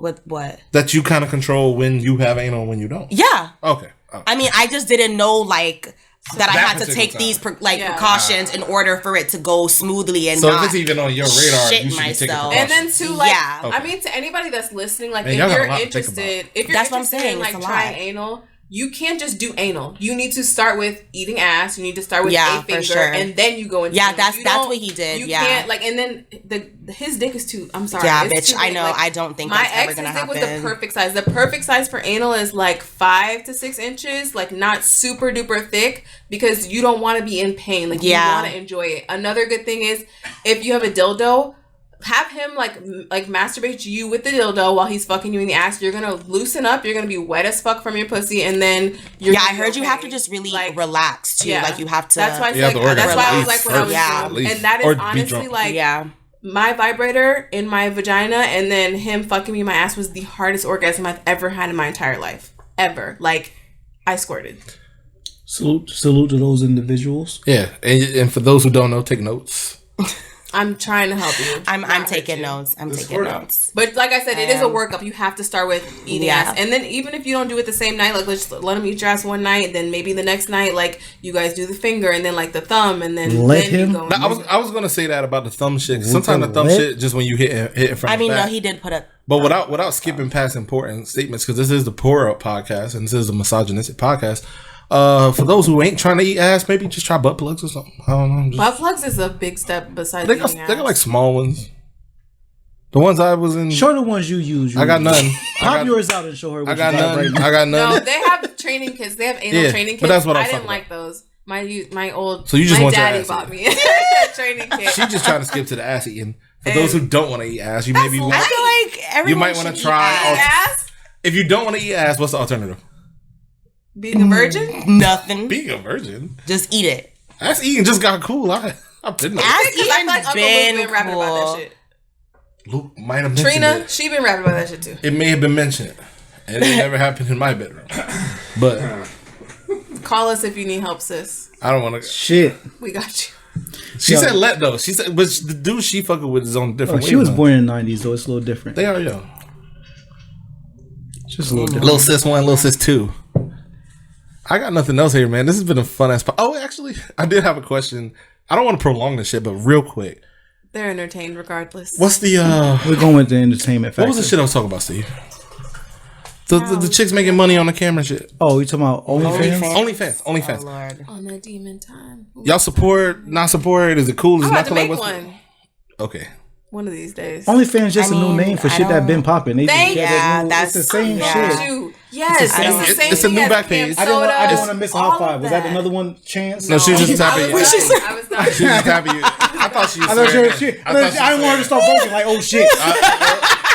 With what? that you kind of control when you have anal and when you don't? Yeah. Okay. Oh. I mean, I just didn't know like that I That had to particular take time. these Yeah. precautions in order for it to go smoothly and So not if it's even on your radar, shit you should be taking myself. and precautions. then too, like, Yeah. I mean, to anybody that's listening, like, Man, if y'all got a you're lot to think interested, about. if you're That's what I'm interested saying, in it's like a trying lot. anal, you can't just do anal. You need to start with eating ass. You need to start with Yeah, a for finger, sure. and then you go into Yeah, anal. that's- You that's don't- what he did, You yeah. can't like, and then his dick is too. I'm sorry, Yeah, it's bitch, too I big. know, Like, I don't think my that's ever ex's gonna dick was happen. the perfect size. The perfect size for anal is like 5 to 6 inches, like not super duper thick because you don't want to be in pain. Like Yeah. you want to enjoy it. Another good thing is if you have a dildo, have him like masturbate you with the dildo while he's fucking you in the ass. You're gonna loosen up. You're gonna be wet as fuck from your pussy, and then you're. Yeah, I gonna be heard you have to okay. just really Like, relax too. yeah. Like you have to. That's why. You have to orgasm That's why at I was least like when I was first, Yeah. at young, least. and that Or is be honestly drunk. like yeah. my vibrator in my vagina, and then him fucking me in my ass was the hardest orgasm I've ever had in my entire life, ever. Like I squirted. Salute to those individuals. Yeah, and for those who don't know, take notes. I'm trying to help you. I'm Not taking hurt you. notes. I'm taking squirt out. notes. But like I said, it is a workup. You have to start with eating Yeah. ass, and then even if you don't do it the same night, like let's let him eat your ass one night, then maybe the next night, like you guys do the finger, and then like the thumb, and then Let then him- You go Now, I was gonna say that about the thumb shit. Sometimes the thumb What? shit just when you hit it from I the mean, no, back. he did put a. But without skipping past important statements, because this is the Pour Up podcast and this is the misogynistic podcast. For those who ain't trying to eat ass, maybe just try butt plugs or something. I don't know. Just, butt plugs is a big step besides they got eating they got ass. like small ones. The ones I was in. Show the ones you use. I got none. I Pop got, yours out and show her what I got you got none. right now. I got none. No, they have training kits. They have anal Yeah, training but kits. that's what I'm I didn't talking like those. My old. So you just my want your daddy ass bought eaten. me a training kit. She just trying to skip to the ass eating. For those who don't want to eat ass, you maybe That's want. I feel like everyone might wanna should eat try ass. ass. If you don't want to eat ass, what's the alternative? Being a virgin. Nothing. Being a virgin. Just eat it. Ass eating just got cool. I've been there. Ass Because I feel like eating Uncle Luke been been rapping about that cool. shit. Luke might have mentioned Trina, it. she been rapping about that shit too. It may have been mentioned, and it never happened in my bedroom. But Call us if you need help, sis. I don't want to. Shit. We got you. She Yo. said let though. She said, but the dude she fucking with is on a different. She was wavelength. born in the 90s, so it's a little different. They are young. Just a little different. Little sis one, little sis two. I got nothing else here, man. This has been a fun ass. Oh, actually, I did have a question. I don't want to prolong this shit, but real quick, They're entertained regardless. what's the We're going with the entertainment factor. what was the shit I was talking about, Steve? The chicks making money on the camera shit. Oh, you talking about OnlyFans? OnlyFans. Oh OnlyFans. Lord. On the demon time. Y'all support? Not support? Is it cool? Is I'm it about not to cool? make Like, one. okay. One of these days. OnlyFans just I a new mean, name for I shit that don't- been popping. They Thank just you. got that new, That's- it's the same yeah. shit. You. Yes, it's the same it's a thing new as back Camp page. I didn't Soda, want to miss a all high five. of Was that another one chance? No, she was just I tapping was you. not. I was not. She was just tapping you. I thought she was I thought saying she, that. I didn't want her to start voting like, oh shit.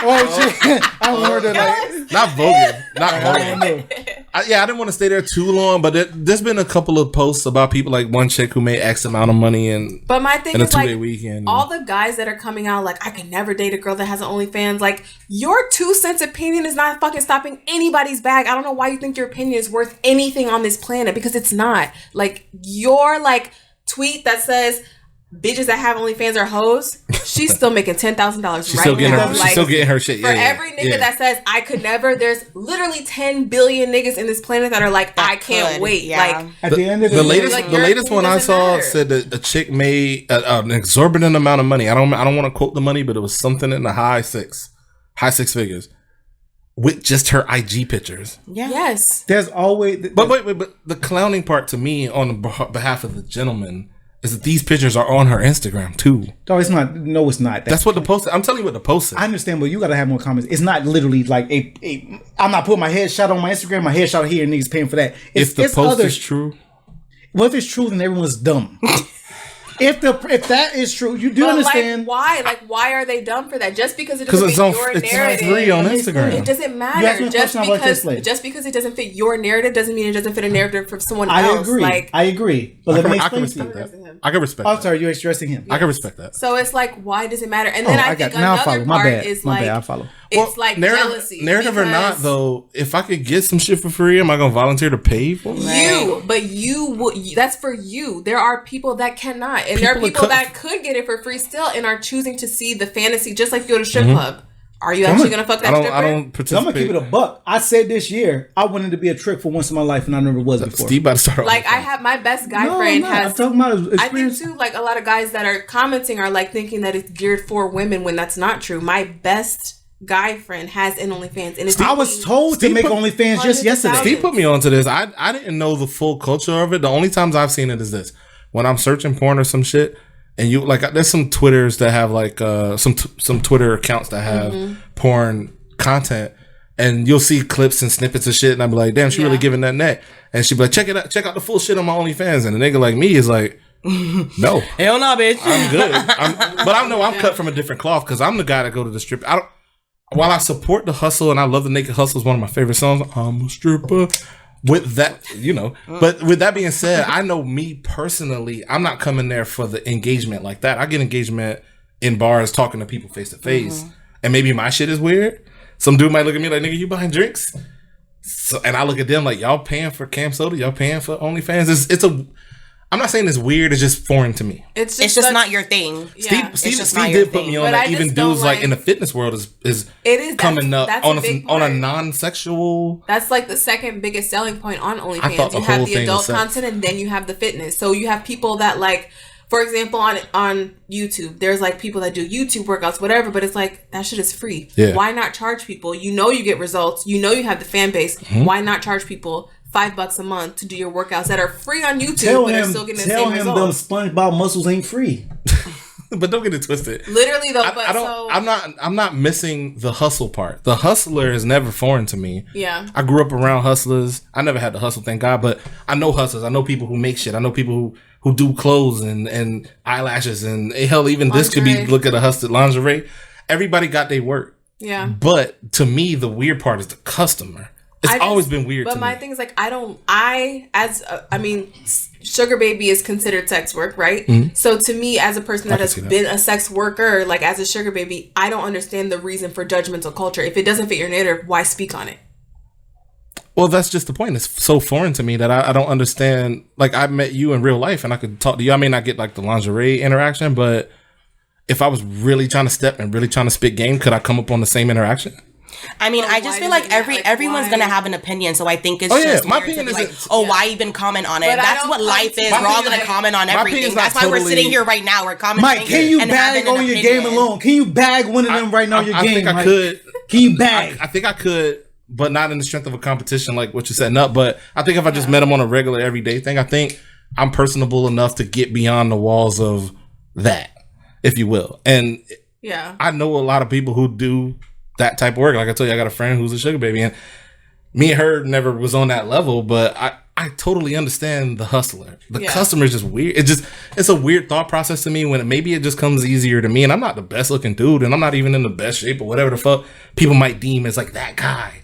Oh shit. I don't want her to like. Not voguing. Not I don't voguing. know. I didn't want to stay there too long, but there's been a couple of posts about people, like one chick who made X amount of money and But my thing in a is 2-day like weekend. all the guys that are coming out like I could never date a girl that has an OnlyFans. Like your 2 cents opinion is not fucking stopping anybody's bag. I don't know why you think your opinion is worth anything on this planet because it's not. Like your like tweet that says bitches that have OnlyFans are hoes. She's still making $10,000 right she's still getting now. her. Like, She's still getting her shit. for every nigga that says I could never, there's literally 10 billion niggas in this planet that are like I can't could, wait. yeah. Like At the end of The day, latest, Like, the your latest one opinion I doesn't saw matter. said that a chick made an exorbitant amount of money. I don't want to quote the money, but it was something in the high six figures with just her IG pictures. Yeah. yes. there's always. But wait, but the clowning part to me on the behalf of the gentleman is that these pictures are on her Instagram too. No, it's not. No, it's not. That's what the post. I'm telling you what the post said. I understand, but you gotta have more comments. It's not literally like a I'm not putting my headshot on my Instagram, my headshot here, and niggas paying for that. If the post is true, well, if it's true, then everyone's dumb. if that is true, you do But understand. like why are they dumb for that? Just because it 'Cause doesn't it's fit on- your it's narrative. free on It Instagram. doesn't You asked me matter. a question, I'd like to explain. Just because it doesn't fit your narrative doesn't mean it doesn't fit a narrative for someone I else. agree. Like I agree. But let me I can explain to respect you. that. I can respect Oh, that. sorry, you're addressing him. I can respect that. so it's like why does it matter? And then I think now I another follow. My part bad. is My like bad. I follow. it's like jealousy. Narrative or not, because though, if I could get some shit for free, am I gonna volunteer to pay for it? But you would. That's for you. There are people that cannot, and there are People people that that could get it for free still, and are choosing to see the fantasy, just like you go to strip club. Are you actually gonna fuck that I don't stripper? So I'm gonna participate. keep it a buck. I said this year I wanted to be a trick for once in my life, and I never was before. Steve about to start. Like I have my best guy no, friend I'm not. I'm has. talking about I think experience. too, like a lot of guys that are commenting are like thinking that it's geared for women when that's not true. My best guy friend has an OnlyFans, and it's I was told to Steve make put OnlyFans hundreds just of yesterday. thousands. Steve put me onto this. I didn't know the full culture of it. The only times I've seen it is this: when I'm searching porn or some shit, and you like, there's some Twitters that have like some Twitter accounts that have porn content, and you'll see clips and snippets of shit, and I'll be like, damn, she really giving that neck, and she'd be like, check it out, check out the full shit on my OnlyFans, and a nigga like me is like, no, Hell no, bitch. I'm good. But I know I'm cut from a different cloth because I'm the guy that go to the strip. While I support the hustle and I love the Naked Hustle is one of my favorite songs. I'm a stripper. With that, but with that being said, I know me personally, I'm not coming there for the engagement like that. I get engagement in bars, talking to people face to face, and maybe my shit is weird. Some dude might look at me like, nigga, you buying drinks? So, and I look at them like, y'all paying for Cam Soda? Y'all paying for OnlyFans? I'm not saying it's weird. It's just foreign to me. It's It's just not your thing. Yeah. Steve just not your did put thing. me on But that. I Even just don't dudes like in the like- fitness world is It is coming up that's on a big a part. non-sexual. That's like the second biggest selling point on I thought OnlyFans. the You have whole the thing adult was sex. content and then you have the fitness. So you have people that like, for example, on YouTube, there's like people that do YouTube workouts, whatever, but it's like that shit is free. Yeah. Why not charge people? You know you get results. You know you have the fan base. Mm-hmm. Why not charge people $5 a month to do your workouts that are free on YouTube, Tell but are him, still getting the tell same him them results? SpongeBob muscles ain't free. But don't get it twisted. Literally though, but I don't. so I'm not missing the hustle part. The hustler is never foreign to me. yeah. I grew up around hustlers. I never had the hustle, thank God. But I know hustlers. I know people who make shit. I know people who do clothes and eyelashes and hell, even this could be Lingerie. look at a hustled lingerie. Everybody got their work. Yeah. But to me, the weird part is the customer. It's always been weird But to my me. thing is like sugar baby is considered sex work, right? So to me, as a person that can has see that. been a sex worker, like as a sugar baby, I don't understand the reason for judgmental culture. If it doesn't fit your narrative, why speak on it? Well, that's just the point. It's so foreign to me that I don't understand. Like, I met you in real life and I could talk to you. I may not get like the lingerie interaction, but if I was really trying to step and really trying to spit game, could I come up on the same interaction? I mean, But I why just feel does like it matter? Like, everyone's why? gonna have an opinion, so I think it's Oh, yeah, just my weird to opinion be like, isn't- oh, why even comment on it? But I That's don't what life is. my We're all opinion- gonna comment on my everything. opinion's That's not why we're totally- sitting here right now. We're commenting. Mike, can you and bag having an on your opinion. game alone? Can you bag one of them right now on your I game? think I Mike? could. Can you bag? I think I could, but not in the strength of a competition like what you're setting up. But I think if I just met him on a regular everyday thing, I think I'm personable enough to get beyond the walls of that, if you will. And Yeah. I know a lot of people who do that type of work. Like I told you, I got a friend who's a sugar baby, and me and her never was on that level, but I totally understand the hustler. The customer is just weird. It's a weird thought process to me when maybe it just comes easier to me, and I'm not the best looking dude, and I'm not even in the best shape or whatever the fuck people might deem as like that guy.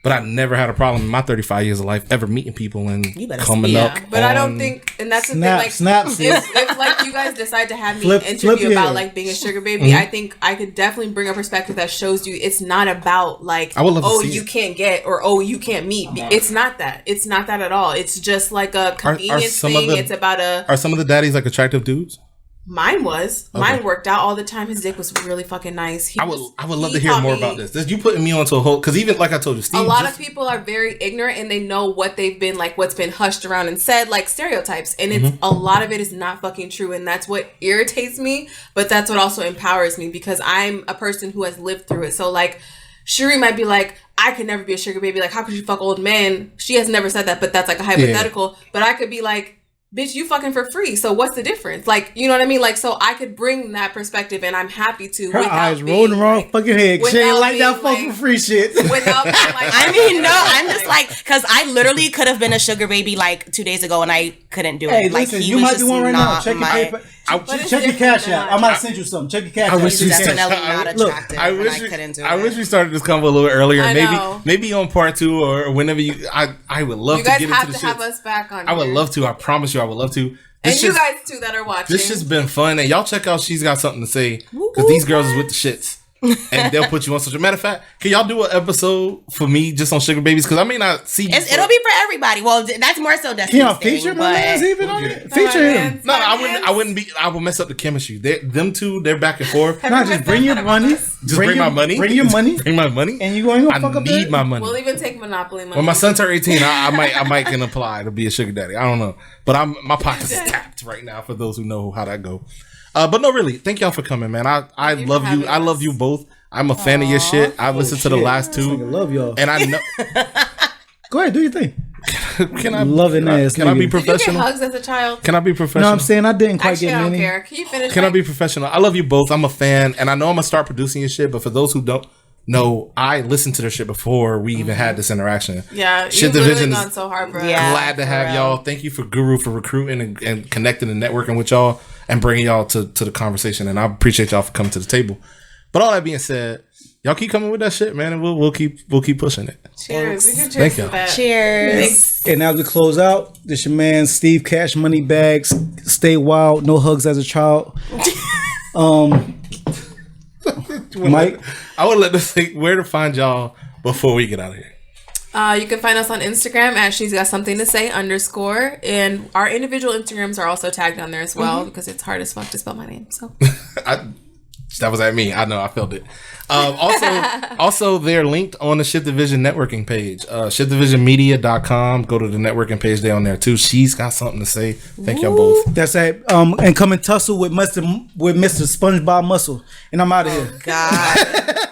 But I never had a problem in my 35 years of life ever meeting people and coming up. But I don't think, and that's the thing. Like, if like you guys decide to have me interview about like being a sugar baby, I think I could definitely bring a perspective that shows you it's not about like, oh, you can't get or oh, you can't meet. It's not that. It's not that at all. It's just like a convenience thing. It's about Are some of the daddies like attractive dudes? Mine was. Okay. Mine worked out all the time. His dick was really fucking nice. I would love to hear more about this. You putting me onto a whole, because even like I told you, Steve, a lot of people are very ignorant and they know what they've been like, what's been hushed around and said, like stereotypes, and it's a lot of it is not fucking true, and that's what irritates me. But that's what also empowers me because I'm a person who has lived through it. So like, Shuri might be like, I could never be a sugar baby. Like, how could you fuck old men? She has never said that, but that's like a hypothetical. Yeah. But I could be like, bitch, you fucking for free. So what's the difference? Like, you know what I mean? Like, so I could bring that perspective, and I'm happy to. Her eyes rolling the wrong fucking head. She ain't like that fucking free shit. Without being like, I mean, no, I'm just like, because I literally could have been a sugar baby like 2 days ago, and I couldn't do it. Hey, like, listen, you might be one right now. Check your paper. Check your cash app. I might send you something. Check your cash app. I wish definitely not attractive. I couldn't do it. I wish we started this convo a little earlier. Maybe on part 2 or whenever you. I would love to get into the shit. You guys have to have us back on. I would love to. I promise you, I would love to. And you guys too that are watching. This shit's been fun, and y'all check out She's Got Something to Say, because these girls is with the shits. And they'll put you on social. Matter of fact, can y'all do an episode for me just on sugar babies? Because I may not see you. It'll be for everybody. Well, that's more so Destiny's thing. Feature my man's even on it. Feature him. No, I wouldn't be. I would mess up the chemistry. Them two, they're back and forth. No, just bring your money. Just bring my money. Bring your money. Bring my money. And you going to fuck up? I need my money. We'll even take Monopoly money. When my son turns 18, I might can apply to be a sugar daddy. I don't know, but my pockets is tapped right now for those who know how that go. But no, really, thank y'all for coming, man. I love you. I love you both. I'm a fan of your shit. I've listened to the last 2. I love y'all. And I know. Go ahead, do your thing. Can I be professional? Did you get hugs as a child? Can I be professional? No, I'm saying I didn't quite get many. I don't care. Can you finish? Can I be professional? I love you both. I'm a fan, and I know I'm gonna start producing your shit. But for those who don't know, I listened to their shit before we even had this interaction. Yeah, Shit you've Division really gone so hard, bro. Yeah, glad to have y'all. Thank you for Guru for recruiting and connecting and networking with y'all and bringing y'all to the conversation. And I appreciate y'all for coming to the table. But all that being said, y'all keep coming with that shit, man, and we'll keep pushing it. Cheers. We can Thank cheers y'all. to that. Cheers. And as we close out, this your man Steve Cash Money Bags. Stay wild. No hugs as a child. Mike, I would let this think where to find y'all before we get out of here. You can find us on Instagram at She's Got Something to Say _ and our individual Instagrams are also tagged on there as well because it's hard as fuck to spell my name. So that was at me. I know. I felt it. Also, they're linked on the Shit Division networking page. ShitDivisionMedia.com. Go to the networking page. They're on there too. She's got something to say. Thank y'all both. That's it. And come and tussle with Mr. SpongeBob Muscle. And I'm out of here. God.